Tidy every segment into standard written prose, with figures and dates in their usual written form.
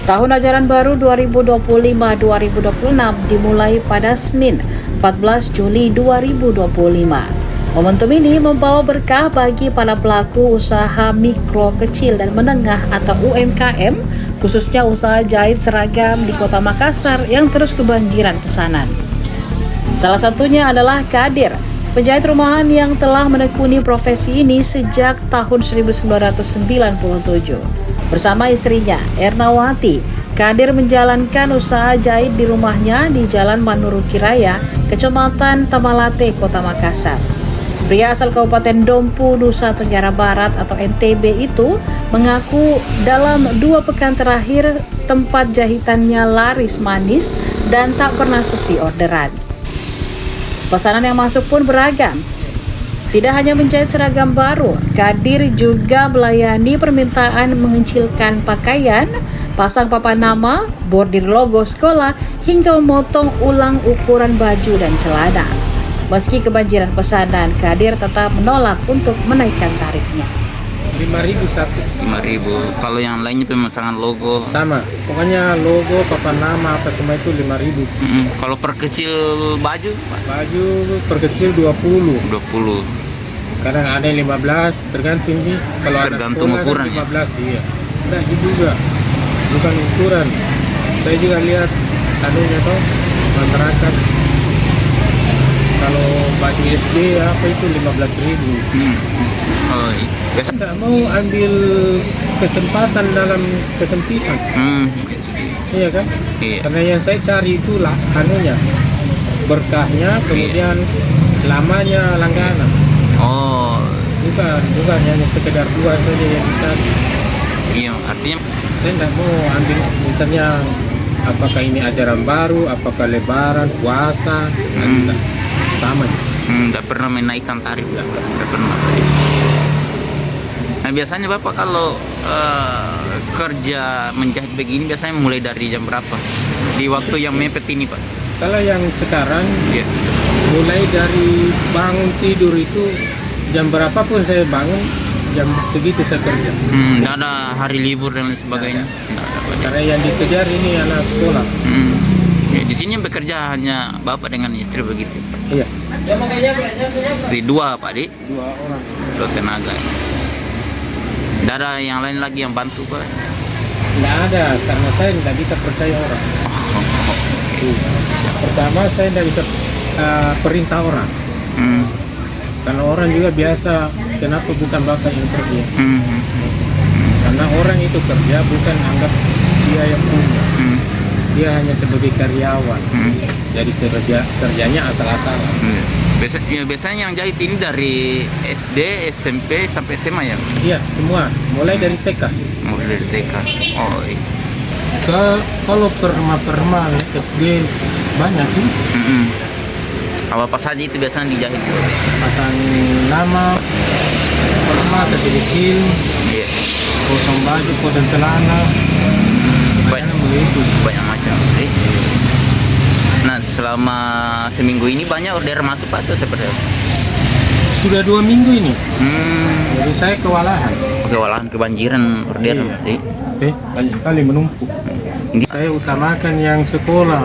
Tahun ajaran baru 2025-2026 dimulai pada Senin 14 Juli 2025. Momentum ini membawa berkah bagi para pelaku usaha mikro, kecil, dan menengah atau UMKM, khususnya usaha jahit seragam di Kota Makassar yang terus kebanjiran pesanan. Salah satunya adalah Kadir, penjahit rumahan yang telah menekuni profesi ini sejak tahun 1997. Bersama istrinya, Ernawati, Kadir menjalankan usaha jahit di rumahnya di Jalan Manuruki Raya, Kecamatan Tamalate, Kota Makassar. Pria asal Kabupaten Dompu, Nusa Tenggara Barat atau NTB itu mengaku dalam 2 pekan terakhir tempat jahitannya laris manis dan tak pernah sepi orderan. Pesanan yang masuk pun beragam. Tidak hanya menjahit seragam baru, Kadir juga melayani permintaan mengencilkan pakaian, pasang papan nama, bordir logo sekolah, hingga memotong ulang ukuran baju dan celana. Meski kebanjiran pesanan, Kadir tetap menolak untuk menaikkan tarifnya. 5.000 satu. 5.000. Kalau yang lainnya pemasangan logo Sama, pokoknya logo, papan nama, apa semua itu 5.000. Kalau perkecil baju, Pak? Baju perkecil 20. 20. Kadang ada 15, tergantung nih. Kalau anak Tergantung sekolah ukuran, kan 15, iya. Enggak juga, bukan ukuran. Saya juga lihat anunya toh, masyarakat. Kalau baju SD apa itu 15.000. Oh, iya. Biasa. Tidak mau ambil kesempatan dalam kesempitan. Iya kan? Iya. Karena yang saya cari itulah anunya, berkahnya, kemudian lamanya langganan. Oh, Bukan hanya sekedar 2 saja yang dicari. iya. Artinya Saya tidak mau ambil misalnya apakah ini ajaran baru, apakah lebaran, puasa, tidak. Sama. nggak pernah menaikkan tarif, nggak pernah. Nah, biasanya Bapak kalau kerja menjahit begini biasanya mulai dari jam berapa? Di waktu yang mepet ini, Pak? Kalau yang sekarang Iya. mulai dari bangun tidur itu jam berapapun saya bangun, jam segitu saya kerja. Nggak ada hari libur dan lain sebagainya. Nggak ada, Pak. Karena yang dikejar ini anak sekolah. Ya, di sini bekerja hanya Bapak dengan istri begitu. Iya, Di 2, Pak, Di? 2 orang. 2 tenaga. Nggak ada yang lain lagi yang bantu, Pak? Nggak ada, karena saya tidak bisa percaya orang. Pertama, saya tidak bisa perintah orang. Karena orang juga biasa, kenapa bukan bapak yang kerja? Karena orang itu kerja bukan anggap dia yang punya. Dia hanya sebagai karyawan. Jadi kerjanya asal-asalan. Biasanya yang jahit ini dari SD, SMP sampai SMA ya? Iya, semua. Mulai dari TK. Mulai dari TK. Oh, iya. Kalau perma SD banyak sih. Apa saja itu biasanya dijahit? Pasang nama, perma, kecil, Iya. potong baju, potong celana. Banyak Begitu. banyak macam. Nah, selama seminggu ini banyak order masuk, Pak, atau seperti apa? Sudah 2 minggu ini. Jadi saya kewalahan. Oke, walahan kebanjiran order. Iya. Banyak sekali menumpuk. Ini. Saya utamakan yang sekolah.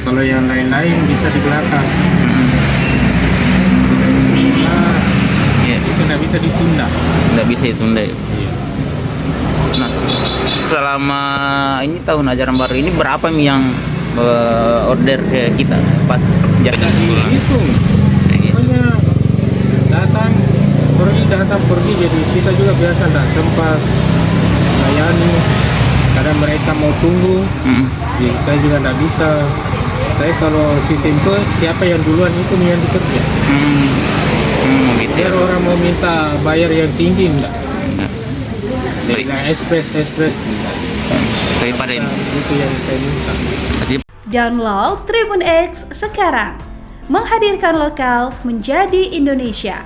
Kalau yang lain-lain bisa di belakang. Sekolah Iya. itu tidak bisa ditunda. Nggak bisa ditunda ya? Iya. Nah, selama ini tahun ajaran baru ini berapa nih yang order ke kita pas jam sebulan? Hitung. Pokoknya datang pergi, jadi kita juga biasa tidak sempat layani. Kadang mereka mau tunggu, jadi saya juga tidak bisa. Saya kalau sistem itu siapa yang duluan itu yang dikerja. Gitu ya. Biar orang mau minta bayar yang tinggi enggak. Baik. Nah, ekspres. Daripada ini. Itu yang saya minta. Download Tribun X sekarang. Menghadirkan lokal menjadi Indonesia.